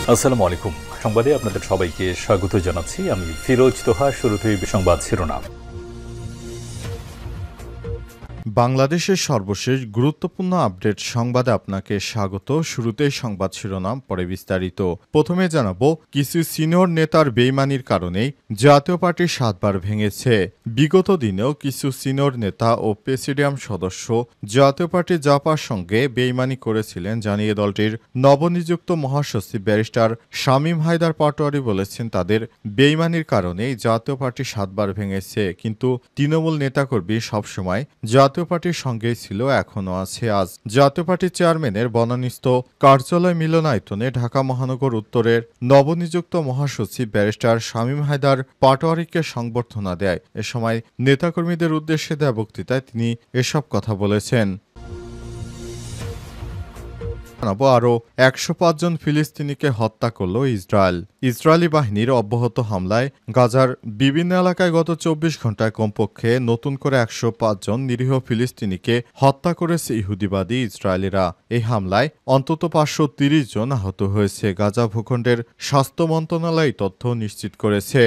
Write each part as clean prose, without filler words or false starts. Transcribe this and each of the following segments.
আসসালামু আলাইকুম। সংবাদে আপনাদের সবাইকে স্বাগত জানাচ্ছি। আমি ফিরোজ তোহা। শুরুতেই সংবাদ শিরোনাম। বাংলাদেশের সর্বশেষ গুরুত্বপূর্ণ আপডেট সংবাদে আপনাকে স্বাগত। শুরুতেই সংবাদ শিরোনাম, পরে বিস্তারিত। প্রথমে জানাবো, কিছু সিনিয়র নেতার বেইমানির কারণেই জাতীয় পার্টি 7 বার ভেঙেছে। বিগত দিনেও কিছু সিনিয়র নেতা ও প্রেসিডিয়াম সদস্য জাতীয় পার্টি জাপার সঙ্গে বেইমানি করেছিলেন জানিয়ে দলটির নবনিযুক্ত মহাসচিব ব্যারিস্টার শামীম হায়দার পাটোয়ারি বলেছেন, তাদের বেইমানির কারণেই জাতীয় পার্টি 7 বার ভেঙেছে। কিন্তু তৃণমূল নেতাকর্মী সবসময় জাতীয় পার্টির সঙ্গেই ছিল, এখনও আছে। আজ জাতীয় পার্টির চেয়ারম্যানের বনানীস্থ কার্যালয় মিলনায়তনে ঢাকা মহানগর উত্তরের নবনিযুক্ত মহাসচিব ব্যারিস্টার শামীম হায়দার পাটোয়ারিকে সংবর্ধনা দেয়। এ সময় নেতাকর্মীদের উদ্দেশ্যে দেয়া বক্তৃতায় তিনি এসব কথা বলেছেন। আরও ১০৫ জন ফিলিস্তিনিকে হত্যা করল ইসরায়েল। ইসরায়েলি বাহিনীর অব্যাহত হামলায় গাজার বিভিন্ন এলাকায় গত ২৪ ঘণ্টায় কমপক্ষে নতুন করে ১০৫ জন নিরীহ ফিলিস্তিনিকে হত্যা করেছে ইহুদিবাদী ইসরায়েলিরা। এই হামলায় অন্তত ৫৩০ জন আহত হয়েছে। গাজা ভূখণ্ডের স্বাস্থ্য মন্ত্রণালয় তথ্য নিশ্চিত করেছে।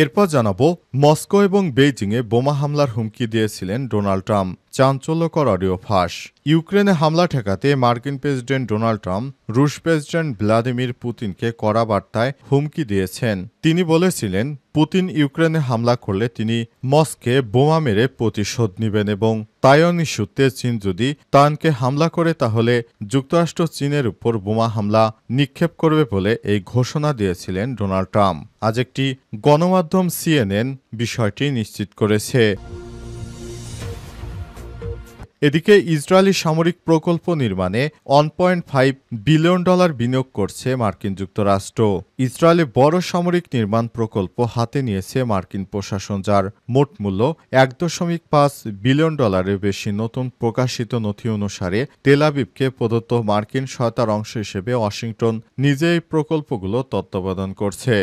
এরপর জানাবো, মস্কো এবং বেইজিংয়ে বোমা হামলার হুমকি দিয়েছিলেন ডোনাল্ড ট্রাম্প। চাঞ্চল্যকর অডিও ফাঁস। ইউক্রেনে হামলা ঠেকাতে মার্কিন প্রেসিডেন্ট ডোনাল্ড ট্রাম্প রুশ প্রেসিডেন্ট ভ্লাদিমির পুতিনকে কড়া বার্তায় হুমকি দিয়েছেন। তিনি বলেছিলেন, পুতিন ইউক্রেনে হামলা করলে তিনি মস্কোকে বোমা মেরে প্রতিশোধ নেবেন এবং তাইওয়ান ইস্যুতে চীন যদি তানকে হামলা করে তাহলে যুক্তরাষ্ট্র চীনের উপর বোমা হামলা নিক্ষেপ করবে বলে এই ঘোষণা দিয়েছিলেন ডোনাল্ড ট্রাম্প। আজ একটি গণমাধ্যম সিএনএন বিষয়টি নিশ্চিত করেছে। এদিকে ইসরায়েলি সামরিক প্রকল্প নির্মাণে $1.5 বিলিয়ন বিনিয়োগ করছে মার্কিন যুক্তরাষ্ট্র। ইসরায়েলে বড় সামরিক নির্মাণ প্রকল্প হাতে নিয়েছে মার্কিন প্রশাসন, যার মোট মূল্য $1.5 বিলিয়ন বেশি। নতুন প্রকাশিত নথি অনুসারে তেল আবিবকে প্রদত্ত মার্কিন সহায়তার অংশ হিসেবে ওয়াশিংটন নিজে এই প্রকল্পগুলো তত্ত্বাবধান করছে।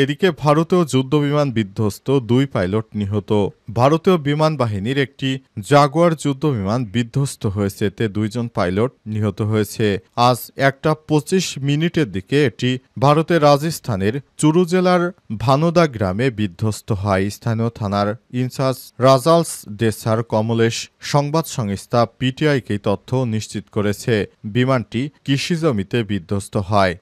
এদিকে ভারতীয় যুদ্ধবিমান বিধ্বস্ত, 2 পাইলট নিহত। ভারতীয় বিমান বাহিনীর একটি জাগুয়ার যুদ্ধবিমান বিধ্বস্ত হয়েছে, এতে 2 জন পাইলট নিহত হয়েছে। আজ 1:25 দিকে এটি ভারতের রাজস্থানের চুরু জেলার ভানোদা গ্রামে বিধ্বস্ত হয়। স্থানীয় থানার ইনচার্জ রাজালস ডেসার কমলেশ সংবাদ সংস্থা পিটিআইকে তথ্য নিশ্চিত করেছে। বিমানটি কৃষি জমিতে বিধ্বস্ত হয়।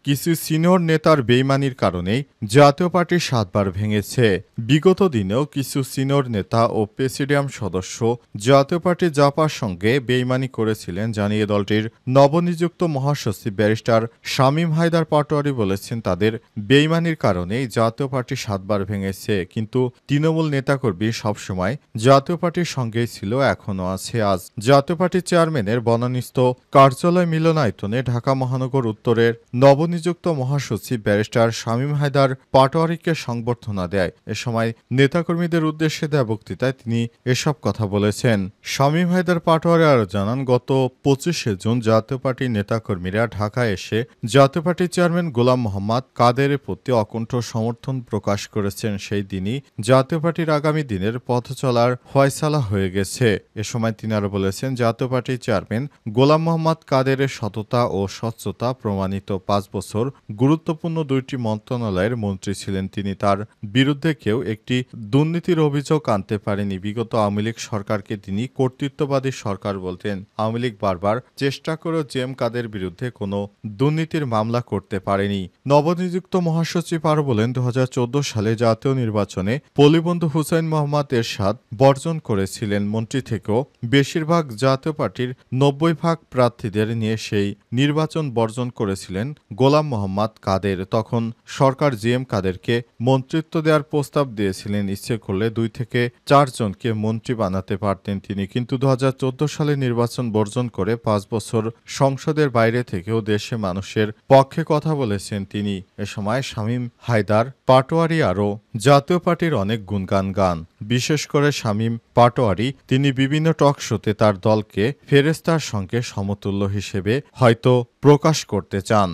কিছু সিনিয়র নেতার বেইমানির কারণেই জাতীয় পার্টি 7 বার ভেঙেছে। বিগত দিনেও কিছু সিনিয়র নেতা ও প্রেসিডিয়াম সদস্য জাতীয় পার্টি জাপার সঙ্গে বেইমানি করেছিলেন জানিয়ে দলটির নবনিযুক্ত মহাসচিব ব্যারিস্টার শামীম হায়দার পাটোয়ারি বলেছেন, তাদের বেইমানির কারণেই জাতীয় পার্টি 7 বার ভেঙেছে। কিন্তু তৃণমূল নেতাকর্মী সবসময় জাতীয় পার্টির সঙ্গেই ছিল, এখনও আছে। আজ জাতীয় পার্টির চেয়ারম্যানের বনানীস্থ কার্যালয় মিলনায়তনে ঢাকা মহানগর উত্তরের নবনিযুক্ত মহাসচিব ব্যারিস্টার শামীম হায়দার পাটোয়ারিকে সংবর্ধনা দেয়। এ সময় নেতাকর্মীদের উদ্দেশ্যে দেয়া বক্তৃতায় তিনি এসব কথা বলেছেন। শামীম হায়দার পাটোয়ারি আরও জানান, গত 25শে জুন জাতীয় পার্টির নেতাকর্মীরা ঢাকায় এসে জাতীয় পার্টির চেয়ারম্যান গোলাম মোহাম্মদ কাদেরের প্রতি অকুণ্ঠ সমর্থন প্রকাশ করেছেন। সেই দিনই জাতীয় পার্টির আগামী দিনের পথ চলার ফয়সালা হয়ে গেছে। এ সময় তিনি আরও বলেছেন, জাতীয় পার্টির চেয়ারম্যান গোলাম মোহাম্মদ কাদেরের সততা ও স্বচ্ছতা প্রমাণিত। 5 বছর গুরুত্বপূর্ণ 2টি মন্ত্রণালয়ের মন্ত্রী ছিলেন তিনি। তার বিরুদ্ধে কেউ একটি দুর্নীতির অভিযোগ আনতে পারেনি। বিগত আওয়ামী লীগ সরকারকে তিনি কর্তৃত্ববাদী সরকার বলতেন। আওয়ামী লীগ বারবার চেষ্টা করেও জেএম কাদের বিরুদ্ধে কোনো দুর্নীতির মামলা করতে পারেনি। নবনিযুক্ত মহাসচিব আরও বলেন, 2014 সালে জাতীয় নির্বাচনে পল্লীবন্ধু হুসাইন মোহাম্মদ এরশাদ বর্জন করেছিলেন। মন্ত্রী থেকেও বেশিরভাগ জাতীয় পার্টির 90% প্রার্থীদের নিয়ে সেই নির্বাচন বর্জন করেছিলেন গোলাম মোহাম্মদ কাদের। তখন সরকার জিএম কাদেরকে মন্ত্রিত্ব দেওয়ার প্রস্তাব দিয়েছিলেন। ইচ্ছে করলে 2 থেকে 4 জনকে মন্ত্রী বানাতে পারতেন তিনি। কিন্তু 2014 সালে নির্বাচন বর্জন করে 5 বছর সংসদের বাইরে থেকেও দেশে মানুষের পক্ষে কথা বলেছেন তিনি। এ সময় শামীম হায়দার পাটোয়ারি আরও জাতীয় পার্টির অনেক গুণগান গান। বিশেষ করে শামীম পাটোয়ারি তিনি বিভিন্ন টক শোতে তার দলকে ফেরেস্তার সঙ্গে সমতুল্য হিসেবে হয়তো প্রকাশ করতে চান।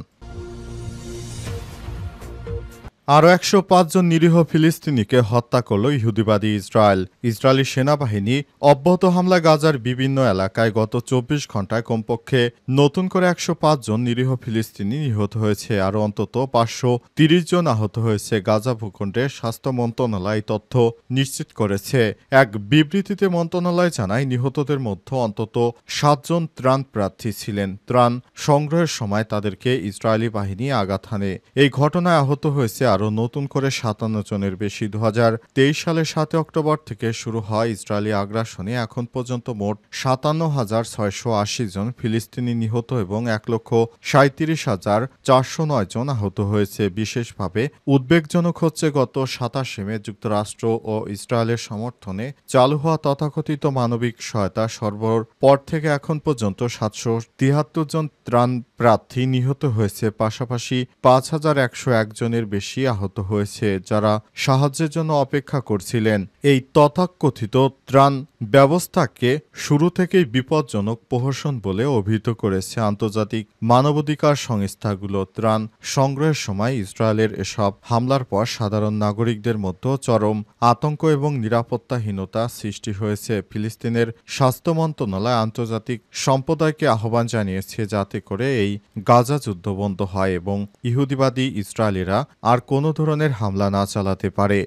আরও ১০৫ জন নিরীহ ফিলিস্তিনিকে হত্যা করল ইহুদিবাদী ইসরায়েল। ইসরায়েলি সেনাবাহিনী অব্যাহত হামলা গাজার বিভিন্ন এলাকায় গত ২৪ ঘণ্টায় কমপক্ষে নতুন করে ১০৫ জন নিরীহ ফিলিস্তিনি নিহত হয়েছে। আরও অন্তত ৫৩০ জন আহত হয়েছে। গাজা ভূখণ্ডের স্বাস্থ্য মন্ত্রণালয় তথ্য নিশ্চিত করেছে। এক বিবৃতিতে মন্ত্রণালয় জানায়, নিহতদের মধ্যে অন্তত ৭ জন ত্রাণ প্রার্থী ছিলেন। ত্রাণ সংগ্রহের সময় তাদেরকে ইসরায়েলি বাহিনী আঘাত হানে। এই ঘটনায় আহত হয়েছে আরও নতুন করে ৫৭ জনের বেশি। ২০২৩ সালের ৭ অক্টোবর থেকে শুরু হয় ইসরায়েলি আগ্রাসনে এখন পর্যন্ত মোট ৫৭,৬৮০ জন ফিলিস্তিনি নিহত এবং ১,৩৭,৪০৯ জন আহত হয়েছে। বিশেষভাবে উদ্বেগজনক হচ্ছে গত ২৭ মে যুক্তরাষ্ট্র ও ইসরায়েলের সমর্থনে চালু হওয়া তথাকথিত মানবিক সহায়তা সরবরাহের পর থেকে এখন পর্যন্ত ৭৭৩ জন ত্রাণ প্রার্থী নিহত হয়েছে। পাশাপাশি ৫,১০১ জনের বেশি আহত হয়েছে, যারা সাহায্যের জন্য অপেক্ষা করছিলেন। এই তথাকথিত ত্রাণ ব্যবস্থাকে শুরু থেকেই বিপজ্জনক প্রহসন বলে অভিহিত করেছে আন্তর্জাতিক মানবাধিকার সংস্থাগুলো। ত্রাণ সংগ্রহের সময় ইসরায়েলের এসব হামলার পর সাধারণ নাগরিকদের মধ্যে চরম আতঙ্ক এবং নিরাপত্তাহীনতা সৃষ্টি হয়েছে। ফিলিস্তিনের স্বাস্থ্য মন্ত্রণালয় আন্তর্জাতিক সম্প্রদায়কে আহ্বান জানিয়েছে যাতে করে এই গাজা যুদ্ধ বন্ধ হয় এবং ইহুদিবাদী ইসরায়েলিরা আর কোনো ধরনের হামলা না চালাতে পারে।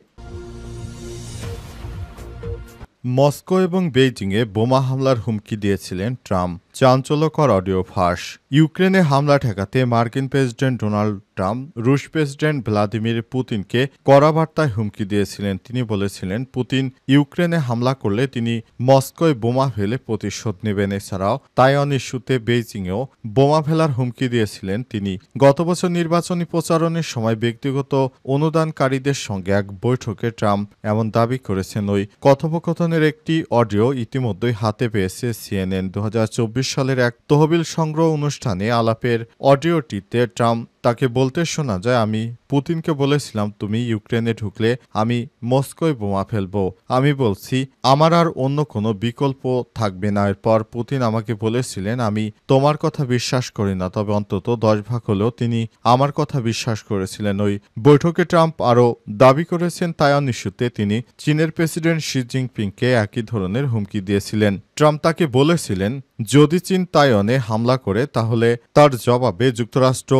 মস্কো এবং বেইজিংয়ে বোমা হামলার হুমকি দিয়েছিলেন ট্রাম্প। চাঞ্চল্যকর অডিও ফাঁস। ইউক্রেনে হামলা ঠেকাতে মার্কিন প্রেসিডেন্ট ডোনাল্ড ট্রাম্প রুশ প্রেসিডেন্ট ভ্লাদিমির পুতিনকে কড়া বার্তায় হুমকি দিয়েছিলেন। তিনি বলেছিলেন, পুতিন ইউক্রেনে হামলা করলে তিনি মস্কোয় বোমা ফেলে প্রতিশোধ নেবেন। এছাড়াও তাইওয়ান ইস্যুতে বেইজিংয়েও বোমা ফেলার হুমকি দিয়েছিলেন তিনি। গত বছর নির্বাচনী প্রচারণের সময় ব্যক্তিগত অনুদানকারীদের সঙ্গে এক বৈঠকে ট্রাম্প এমন দাবি করেছেন। ওই কথোপকথনের একটি অডিও ইতিমধ্যেই হাতে পেয়েছে সিএনএন। ২০২৪ সালের এক তহবিল সংগ্রহ অনুষ্ঠানে আলাপের অডিওটিতে ট্রাম্প তাকে বলতে শোনা যায়, আমি পুতিনকে বলেছিলাম, তুমি ইউক্রেনে ঢুকলে আমি মস্কোয় বোমা ফেলবো। আমি বলছি আমার আর অন্য কোনো বিকল্প থাকবে না। এরপর পুতিন আমাকে বলেছিলেন, আমি তোমার কথা বিশ্বাস করি না, তবে অন্তত ১০ ভাগ হলেও তিনি আমার কথা বিশ্বাস করেছিলেন। ওই বৈঠকে ট্রাম্প আরও দাবি করেছেন, তাইওয়ান ইস্যুতে তিনি চীনের প্রেসিডেন্ট শি জিনপিংকে একই ধরনের হুমকি দিয়েছিলেন। ট্রাম্প তাকে বলেছিলেন, যদি চীন তাইওয়ানে হামলা করে তাহলে তার জবাবে যুক্তরাষ্ট্র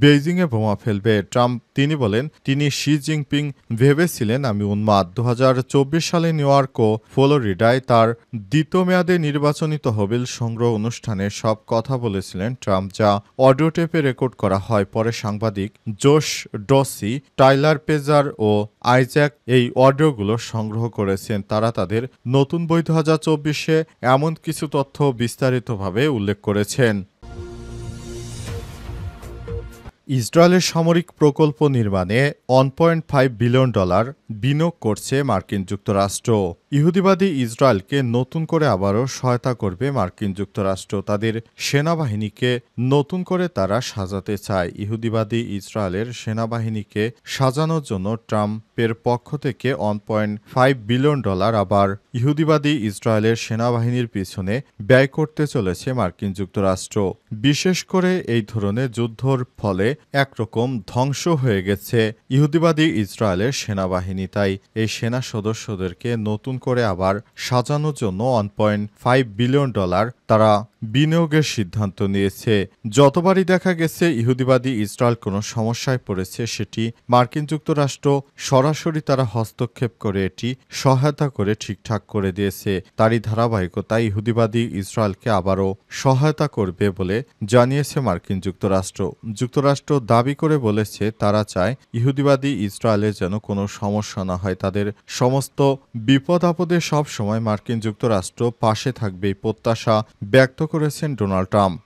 বেইজিংয়ে বোমা ফেলবে। ট্রাম্প তিনি বলেন, তিনি শি জিনপিং ভেবেছিলেন আমি উন্মাদ। ২০২৪ সালে নিউ ইয়র্ক ও ফ্লোরিডায় তার দ্বিতীয় মেয়াদে নির্বাচনী তহবিল সংগ্রহ অনুষ্ঠানে সব কথা বলেছিলেন ট্রাম্প, যা অডিও টেপে রেকর্ড করা হয়। পরে সাংবাদিক জোশ ডসি, টাইলার পেজার ও আইজ্যাক এই অডিওগুলো সংগ্রহ করেছেন। তারা তাদের নতুন বই ২০২৪-এ এমন কিছু তথ্য বিস্তারিতভাবে উল্লেখ করেছেন। ইসরায়েলের সামরিক প্রকল্প নির্মাণে $1.5 বিলিয়ন বিনিয়োগ করছে মার্কিন যুক্তরাষ্ট্র। ইহুদিবাদী ইসরায়েলকে নতুন করে আবারও সহায়তা করবে মার্কিন যুক্তরাষ্ট্র। তাদের সেনাবাহিনীকে নতুন করে তারা সাজাতে চায়। ইহুদিবাদী ইসরায়েলের সেনাবাহিনীকে সাজানোর জন্য ট্রাম্পের পক্ষ থেকে $1.5 বিলিয়ন আবার ইহুদিবাদী ইসরায়েলের সেনাবাহিনীর পিছনে ব্যয় করতে চলেছে মার্কিন যুক্তরাষ্ট্র। বিশেষ করে এই ধরনের যুদ্ধর ফলে একরকম ধ্বংস হয়ে গেছে ইহুদিবাদী ইসরায়েলের সেনাবাহিনী। তাই এই সেনা সদস্যদেরকে নতুন করে আবার সাজানোর জন্য $1.5 বিলিয়ন তারা বিনিয়োগের সিদ্ধান্ত নিয়েছে। যতবারই দেখা গেছে ইহুদিবাদী ইসরায়েল কোনো সমস্যায় পড়েছে, সেটি মার্কিন যুক্তরাষ্ট্র সরাসরি তারা হস্তক্ষেপ করে এটি সহায়তা করে ঠিকঠাক করে দিয়েছে। তারই ধারাবাহিকতায় ইহুদিবাদী ইসরায়েলকে আবারও সহায়তা করবে বলে জানিয়েছে মার্কিন যুক্তরাষ্ট্র। যুক্তরাষ্ট্র দাবি করে বলেছে, তারা চায় ইহুদিবাদী ইসরায়েলের যেন কোনো সমস্যা না হয়। তাদের সমস্ত বিপদ আপদে সব সময় মার্কিন যুক্তরাষ্ট্র পাশে থাকবে এই প্রত্যাশা ব্যক্ত করেছেন ডোনাল্ড ট্রাম্প।